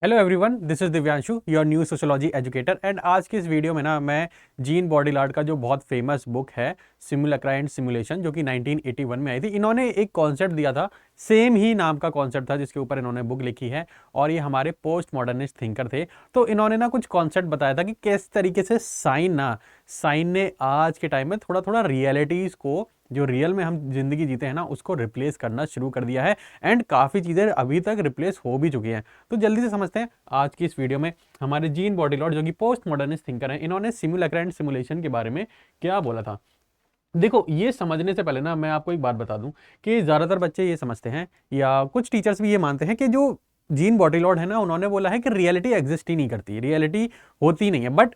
Hello everyone, this is Divyanshu, your new sociology educator. And आज की इस वीडियो में ना मैं जीन बॉडीलार्ड का जो बहुत फेमस बुक है सिमुलैक्रा एंड सिमुलेशन, जो कि 1981 में आई थी। इन्होंने एक कॉन्सेप्ट दिया था, सेम ही नाम का कॉन्सेप्ट था जिसके ऊपर इन्होंने बुक लिखी है। और ये हमारे पोस्ट मॉडर्निस्ट थिंकर थे। तो इन्होंने ना कुछ कॉन्सेप्ट बताया था कि किस तरीके से साइन ने आज के टाइम में थोड़ा थोड़ा रियलिटीज़ को, जो रियल में हम जिंदगी जीते हैं ना, उसको रिप्लेस करना शुरू कर दिया है। एंड काफ़ी चीज़ें अभी तक रिप्लेस हो भी चुकी हैं। तो जल्दी से समझते हैं आज की इस वीडियो में हमारे जीन बॉडीलॉर्ड, जो कि पोस्ट मॉडर्निस्ट थिंकर हैं, इन्होंने सिमुलैक्रा एंड सिमुलेशन के बारे में क्या बोला था। देखो, ये समझने से पहले ना मैं आपको एक बात बता दूं कि ज़्यादातर बच्चे ये समझते हैं या कुछ टीचर्स भी ये मानते हैं कि जो जीन बॉडीलॉर्ड है ना, उन्होंने बोला है कि रियलिटी एग्जिस्ट ही नहीं करती, रियलिटी होती नहीं है। बट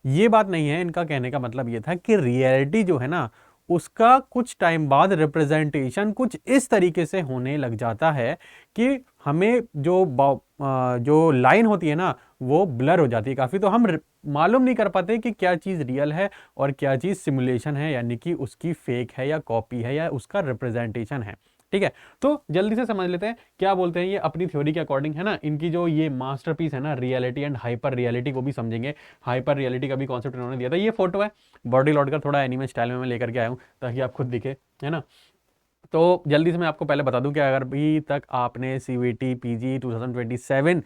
ये बात नहीं है। इनका कहने का मतलब ये था कि रियलिटी जो है ना, उसका कुछ टाइम बाद रिप्रेजेंटेशन कुछ इस तरीके से होने लग जाता है कि हमें जो लाइन होती है ना, वो ब्लर हो जाती है काफ़ी। तो हम मालूम नहीं कर पाते कि क्या चीज़ रियल है और क्या चीज़ सिमुलेशन है, यानी कि उसकी फेक है या कॉपी है या उसका रिप्रेजेंटेशन है। ठीक है, तो जल्दी से समझ लेते हैं क्या बोलते हैं ये अपनी थ्योरी के अकॉर्डिंग, है ना। इनकी जो ये मास्टरपीस है ना, रियलिटी एंड हाइपर रियलिटी, को भी समझेंगे। हाइपर रियलिटी का भी कॉन्सेप्ट इन्होंने दिया था। ये फोटो है बॉडी लॉर्ड का, थोड़ा एनिमे स्टाइल में मैं लेकर के आया हूँ ताकि आप खुद दिखे, है ना। तो जल्दी से मैं आपको पहले बता दूं कि अगर अभी तक आपने सीवीटी पीजी 2027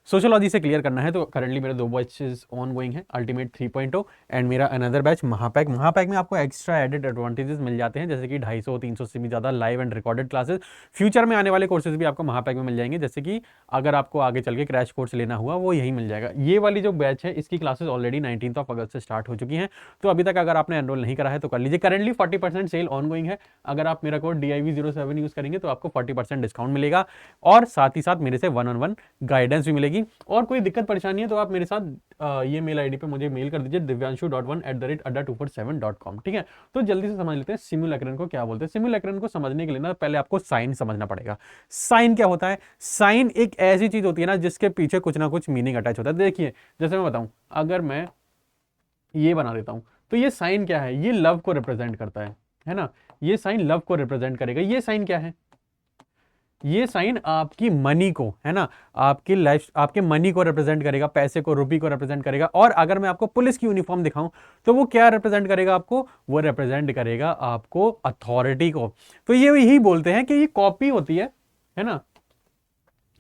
सोशोलॉजी से क्लियर करना है, तो करंटली मेरे 2 बैचेस ऑन गोइंग है, अल्टीमेट 3.0 एंड मेरा अनदर बैच महापैक में आपको एक्स्ट्रा एडेड एडवांटेजेस मिल जाते हैं, जैसे कि 250-300 से भी ज़्यादा live and recorded classes. Future में आने वाले कोर्सेज भी आपको महापैक में मिल जाएंगे, जैसे कि अगर आपको आगे चल के क्रैश कोर्स लेना हुआ, वो यही मिल जाएगा। ये वाली जो बैच है, इसकी क्लासेस ऑलरेडी 19 अगस्त से स्टार्ट हो चुकी हैं। तो अभी तक अगर आपने एनरोल नहीं करा है तो कर लीजिए। करंटली 40% सेल ऑन गोइंग है। अगर आप मेरा कोड DIV07 यूज़ करेंगे तो आपको 40% डिस्काउंट मिलेगा और साथ ही साथ मेरे से 1-on-1 गाइडेंस भी मिलेगी। और कोई दिक्कत परेशानी है तो आप मेरे साथ ये मेल आईडी पे मुझे मेल कर दीजिए, divyanshu.1@adda247.com। ठीक है, तो जल्दी से समझ लेते हैं सिमुलैक्रन को क्या बोलते हैं। सिमुलैक्रन को समझने के लिए ना पहले आपको साइन समझना पड़ेगा। साइन क्या होता है? साइन एक ऐसी चीज होती है ना जिसके पीछे कुछ ना कुछ मीनिंग अटैच होता है। देखिए, जैसे मैं बताऊं, अगर मैं ये बना देता हूं तो ये साइन क्या है? ये लव को रिप्रेजेंट करता है ना। ये साइन लव को रिप्रेजेंट करेगा। ये साइन क्या है? ये साइन आपकी मनी को, है ना, आपकी लाइफ, आपके मनी को रिप्रेजेंट करेगा, पैसे को, रुपी को रिप्रेजेंट करेगा। और अगर मैं आपको पुलिस की यूनिफॉर्म दिखाऊं तो वो क्या रिप्रेजेंट करेगा आपको? वो रिप्रेजेंट करेगा आपको अथॉरिटी को। तो ये यही बोलते हैं कि ये कॉपी होती है ना,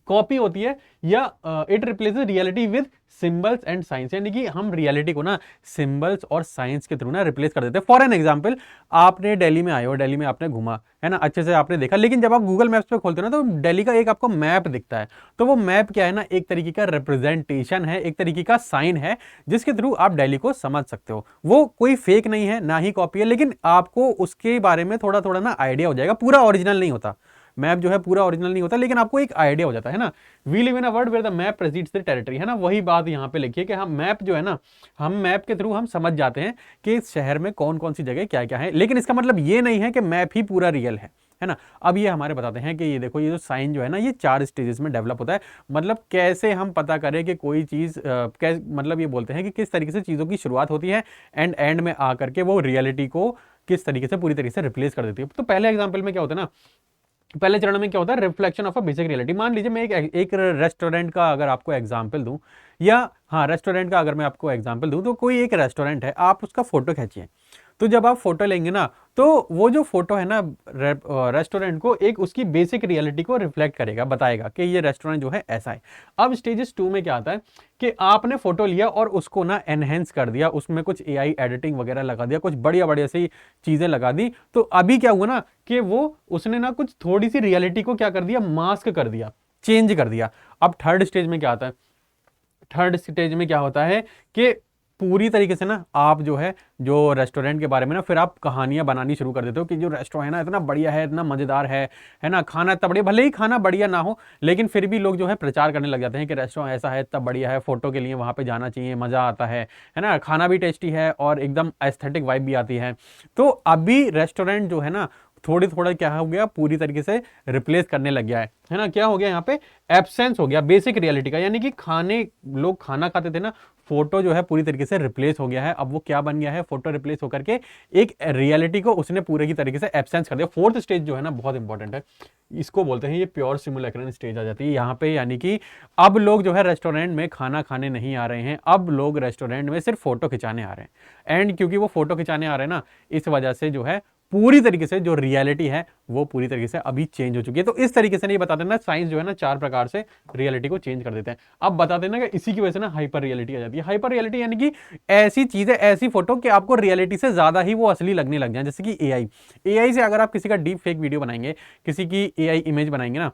कॉपी होती है, या it replaces reality with symbols and science, यानी कि हम रियलिटी को ना सिंबल्स और साइंस के थ्रू ना रिप्लेस कर देते हैं। फॉर एन एग्जांपल, आपने दिल्ली में आए हो, दिल्ली में आपने घूमा, है ना, अच्छे से आपने देखा, लेकिन जब आप गूगल मैप्स पे खोलते हो ना तो दिल्ली का एक आपको मैप दिखता है। तो वो मैप क्या है ना, एक तरीके का रिप्रेजेंटेशन है, एक तरीके का साइन है, जिसके थ्रू आप दिल्ली को समझ सकते हो। वो कोई फेक नहीं है, ना ही कॉपी है, लेकिन आपको उसके बारे में थोड़ा थोड़ा ना आइडिया हो जाएगा। पूरा ओरिजिनल नहीं होता मैप, जो है पूरा ओरिजिनल नहीं होता, लेकिन आपको एक आइडिया हो जाता है ना। We live in a world where the map precedes the territory, है ना। वही बात यहाँ पे लिखी है कि हम मैप जो है ना, हम मैप के थ्रू हम समझ जाते हैं कि इस शहर में कौन कौन सी जगह क्या क्या है, लेकिन इसका मतलब ये नहीं है कि मैप ही पूरा रियल है ना। अब ये हमारे बताते हैं कि ये देखो, ये जो साइन जो है ना, ये 4 स्टेजेस में डेवलप होता है। मतलब कैसे हम पता करें कि कोई चीज़ मतलब ये बोलते हैं कि किस तरीके से चीज़ों की शुरुआत होती है एंड में आकर के वो रियलिटी को किस तरीके से पूरी तरीके से रिप्लेस कर देती है। तो पहले एग्जाम्पल में क्या होता है ना, पहले चरण में क्या होता है, reflection of a basic reality. मान लीजिए मैं एक रेस्टोरेंट का अगर आपको एग्जांपल दूं, या हाँ, रेस्टोरेंट का अगर मैं आपको एग्जांपल दूं, तो कोई एक रेस्टोरेंट है, आप उसका फोटो खींचिए। तो जब आप फोटो लेंगे ना, तो वो जो फोटो है ना, रेस्टोरेंट को एक उसकी बेसिक रियलिटी को रिफ्लेक्ट करेगा, बताएगा कि ये रेस्टोरेंट जो है ऐसा है। अब स्टेजेस 2 में क्या आता है कि आपने फोटो लिया और उसको ना एनहेंस कर दिया, उसमें कुछ AI एडिटिंग वगैरह लगा दिया, कुछ बढ़िया बढ़िया सी चीजें लगा दी। तो अभी क्या हुआ ना कि वो उसने ना कुछ थोड़ी सी रियलिटी को क्या कर दिया, मास्क कर दिया, चेंज कर दिया। अब थर्ड स्टेज में क्या आता है? थर्ड स्टेज में क्या होता है कि पूरी तरीके से ना आप जो है, जो रेस्टोरेंट के बारे में ना फिर आप कहानियां बनानी शुरू कर देते हो कि जो रेस्टोरेंट है ना इतना बढ़िया है, इतना मजेदार है ना, खाना इतना बढ़िया, भले ही खाना बढ़िया ना हो, लेकिन फिर भी लोग जो है प्रचार करने लग जाते हैं कि रेस्टोरेंट ऐसा है, इतना बढ़िया है, फोटो के लिए वहां पे जाना चाहिए, मजा आता है ना, खाना भी टेस्टी है और एकदम एस्थेटिक वाइब भी आती है। तो अभी रेस्टोरेंट जो है ना, थोड़ी थोड़ा क्या हो गया, पूरी तरीके से रिप्लेस करने लग गया है ना। क्या हो गया यहाँ पे, एब्सेंस हो गया बेसिक रियलिटी का, यानी कि लोग खाना खाते थे ना, फोटो जो है पूरी तरीके से रिप्लेस हो गया है। अब वो क्या बन गया है, फोटो रिप्लेस होकर के एक रियलिटी को उसने पूरे की तरीके से एब्सेंस कर दिया। फोर्थ स्टेज जो है ना बहुत इंपॉर्टेंट है, इसको बोलते हैं ये प्योर सिमुलेक्रन स्टेज आ जाती है यहाँ पे। यानी कि अब लोग जो है रेस्टोरेंट में खाना खाने नहीं आ रहे हैं, अब लोग रेस्टोरेंट में सिर्फ फोटो खिंचाने आ रहे हैं। एंड क्योंकि वो फोटो खिंचाने आ रहे हैं ना, इस वजह से जो है पूरी तरीके से जो रियलिटी है वो पूरी तरीके से अभी चेंज हो चुकी है। तो इस तरीके से नहीं बताते ना, साइंस जो है ना 4 प्रकार से रियलिटी को चेंज कर देते हैं। अब बताते ना कि इसी की वजह से ना हाइपर रियलिटी आ जाती है। हाइपर रियलिटी यानी कि ऐसी चीजें, ऐसी फोटो कि आपको रियलिटी से ज्यादा ही वो असली लगने लग जाए। जैसे कि एआई से अगर आप किसी का डीप फेक वीडियो बनाएंगे, किसी की एआई इमेज बनाएंगे ना,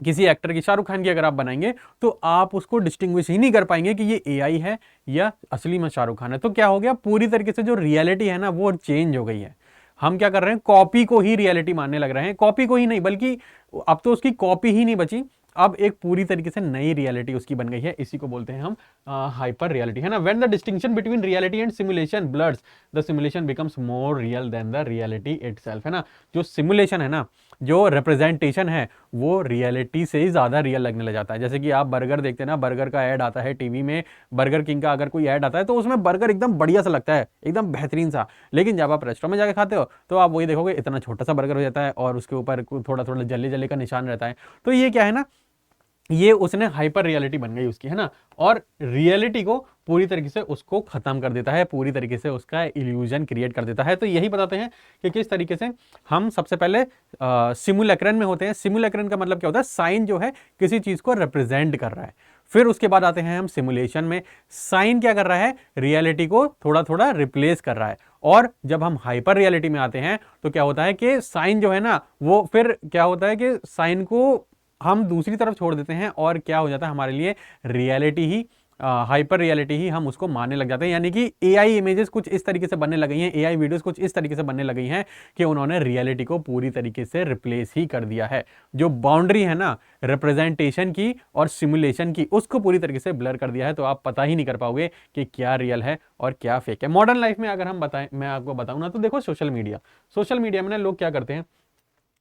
किसी एक्टर की, शाहरुख खान की अगर आप बनाएंगे, तो आप उसको डिस्टिंग्विश ही नहीं कर पाएंगे कि ये एआई है या असली में शाहरुख खान है। तो क्या हो गया, पूरी तरीके से जो रियलिटी है ना वो चेंज हो गई है। हम क्या कर रहे हैं, कॉपी को ही रियलिटी मानने लग रहे हैं। कॉपी को ही नहीं, बल्कि अब तो उसकी कॉपी ही नहीं बची, अब एक पूरी तरीके से नई रियलिटी उसकी बन गई है। इसी को बोलते हैं हम हाइपर रियलिटी, है ना। When the distinction between reality and simulation blurs, the simulation becomes more real than the reality itself, है ना। जो सिमुलेशन है ना, जो रिप्रेजेंटेशन है, वो रियलिटी से ही ज्यादा रियल लगने लग जाता है। जैसे कि आप बर्गर देखते हैं ना, बर्गर का ऐड आता है टीवी में, बर्गर किंग का अगर कोई ऐड आता है तो उसमें बर्गर एकदम बढ़िया सा लगता है, एकदम बेहतरीन सा। लेकिन जब आप रेस्टोरेंट में जाके खाते हो तो आप वही देखोगे, इतना छोटा सा बर्गर हो जाता है और उसके ऊपर थोड़ा थोड़ा जल्ले जल्ले का निशान रहता है। तो ये क्या है ना, ये उसने हाइपर रियलिटी बन गई उसकी, है ना। और रियलिटी को पूरी तरीके से उसको खत्म कर देता है, पूरी तरीके से उसका इल्यूजन क्रिएट कर देता है। तो यही बताते हैं कि किस तरीके से हम सबसे पहले सिमुलेक्रन में होते हैं। सिमुलेक्रन का मतलब क्या होता है, साइन जो है किसी चीज को रिप्रेजेंट कर रहा है। फिर उसके बाद आते हैं हम सिमुलेशन में, साइन क्या कर रहा है, रियलिटी को थोड़ा थोड़ा रिप्लेस कर रहा है। और जब हम हाइपर रियलिटी में आते हैं तो क्या होता है कि साइन जो है ना, वो फिर क्या होता है कि साइन को हम दूसरी तरफ छोड़ देते हैं और क्या हो जाता है, हमारे लिए रियलिटी ही, हाइपर रियलिटी ही हम उसको मानने लग जाते हैं। यानी कि एआई इमेजेस कुछ इस तरीके से बनने लगी हैं, एआई वीडियोस कुछ इस तरीके से बनने लगी हैं कि उन्होंने रियलिटी को पूरी तरीके से रिप्लेस ही कर दिया है। जो बाउंड्री है ना रिप्रेजेंटेशन की और सिमुलेशन की, उसको पूरी तरीके से ब्लर कर दिया है। तो आप पता ही नहीं कर पाओगे कि क्या रियल है और क्या फेक है। मॉडर्न लाइफ में अगर हम बताएं, मैं आपको बताऊं ना, तो देखो सोशल मीडिया में ना लोग क्या करते हैं,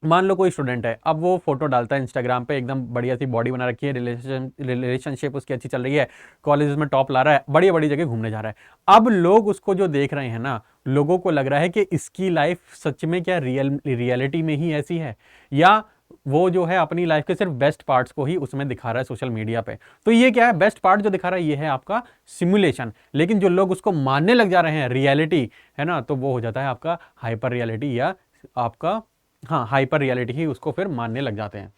मान लो कोई स्टूडेंट है, अब वो फोटो डालता है इंस्टाग्राम पे, एकदम बढ़िया सी बॉडी बना रखी है, रिलेशनशिप उसकी अच्छी चल रही है, कॉलेज में टॉप ला रहा है, बड़ी बड़ी जगह घूमने जा रहा है। अब लोग उसको जो देख रहे हैं ना, लोगों को लग रहा है कि इसकी लाइफ सच में क्या रियलिटी में ही ऐसी है, या वो जो है अपनी लाइफ के सिर्फ बेस्ट पार्ट्स को ही उसमें दिखा रहा है सोशल मीडिया पे। तो ये क्या है, बेस्ट पार्ट जो दिखा रहा है ये है आपका सिमुलेशन। लेकिन जो लोग उसको मानने लग जा रहे हैं रियलिटी, है ना, तो वो हो जाता है आपका हाइपर रियलिटी, या आपका, हाँ, हाइपर रियलिटी ही उसको फिर मानने लग जाते हैं।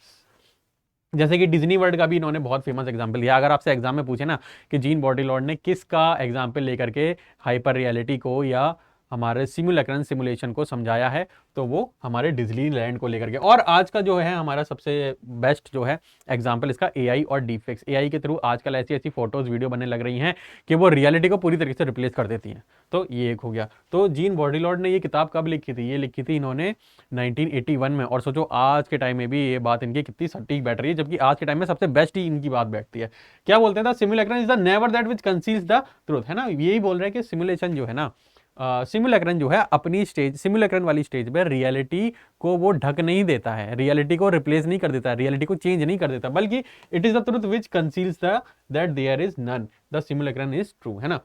जैसे कि डिज्नी वर्ल्ड का भी इन्होंने बहुत फेमस एग्जांपल दिया। अगर आपसे एग्जाम में पूछे ना कि जीन बॉडीलॉर्ड ने किसका एग्जांपल लेकर के हाइपर रियलिटी को या हमारे सिमुलेशन को समझाया है, तो वो हमारे डिज्नीलैंड को लेकर के। और आज का जो है हमारा सबसे बेस्ट जो है एग्जांपल इसका एआई और डीपफेक्स। एआई के थ्रू आजकल ऐसी ऐसी फोटोज वीडियो बनने लग रही हैं कि वो रियलिटी को पूरी तरीके से रिप्लेस कर देती हैं। तो ये एक हो गया। तो जीन बॉडीलॉर्ड ने ये किताब कब लिखी थी, ये लिखी थी इन्होंने 1981 में। और सोचो आज के टाइम में भी ये बात इनकी कितनी सटीक बैठ रही है, जबकि आज के टाइम में सबसे बेस्ट ही इनकी बात बैठती है। क्या बोलते हैं, simulation is the never that which conceals the truth, है ना। यही बोल रहे हैं कि सिमुलेशन जो है ना, सिमुलेक्रन जो है अपनी स्टेज, सिमुलेक्रन वाली स्टेज पे रियलिटी को वो ढक नहीं देता है, रियलिटी को रिप्लेस नहीं कर देता है, रियलिटी को चेंज नहीं कर देता, बल्कि it is the truth which conceals the that there is none, the simulacrum is true, है ना।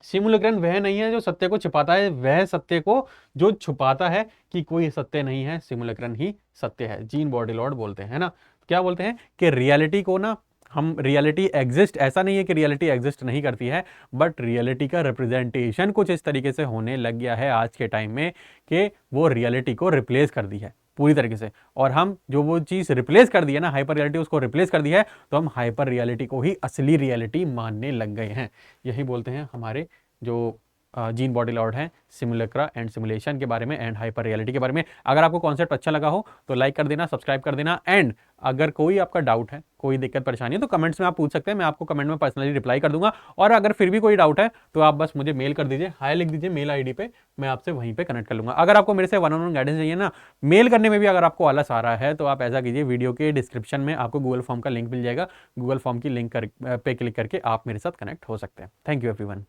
सिमुलेक्रन वह नहीं है जो सत्य को छिपाता है, वह सत्य को जो छुपाता है कि कोई सत्य नहीं है, सिमुलेक्रन ही सत्य है, जीन बॉडीलॉर्ड बोलते हैं, है ना। क्या बोलते हैं कि रियलिटी को ना, हम रियलिटी एग्जिस्ट, ऐसा नहीं है कि रियलिटी एग्जिस्ट नहीं करती है, बट रियलिटी का रिप्रेजेंटेशन कुछ इस तरीके से होने लग गया है आज के टाइम में कि वो रियलिटी को रिप्लेस कर दी है पूरी तरीके से। और हम जो वो चीज़ रिप्लेस कर दी है ना, हाइपर रियलिटी उसको रिप्लेस कर दी है, तो हम हाइपर रियलिटी को ही असली रियलिटी मानने लग गए हैं। यही बोलते हैं हमारे जो जीन बॉडीलॉर्ड हैं सिमुलेक्रा एंड सिमुलेशन के बारे में एंड हाइपर रियलिटी के बारे में। अगर आपको कॉन्सेप्ट अच्छा लगा हो तो लाइक कर देना, सब्सक्राइब कर देना। एंड अगर कोई आपका डाउट है, कोई दिक्कत परेशानी है, तो कमेंट्स में आप पूछ सकते हैं, मैं आपको कमेंट में पर्सनली रिप्लाई कर दूंगा। और अगर फिर भी कोई डाउट है तो आप बस मुझे मेल कर दीजिए, हाय लिख दीजिए मेल आईडी पे, मैं आपसे वहीं पे कनेक्ट कर लूंगा। अगर आपको मेरे से वन ऑन वन गाइडेंस चाहिए ना, मेल करने में भी अगर आपको आलस आ रहा है, तो आप ऐसा कीजिए, वीडियो के डिस्क्रिप्शन में आपको गूगल फॉर्म का लिंक मिल जाएगा, गूगल फॉर्म की लिंक पे क्लिक करके आप मेरे साथ कनेक्ट हो सकते हैं। Thank you everyone.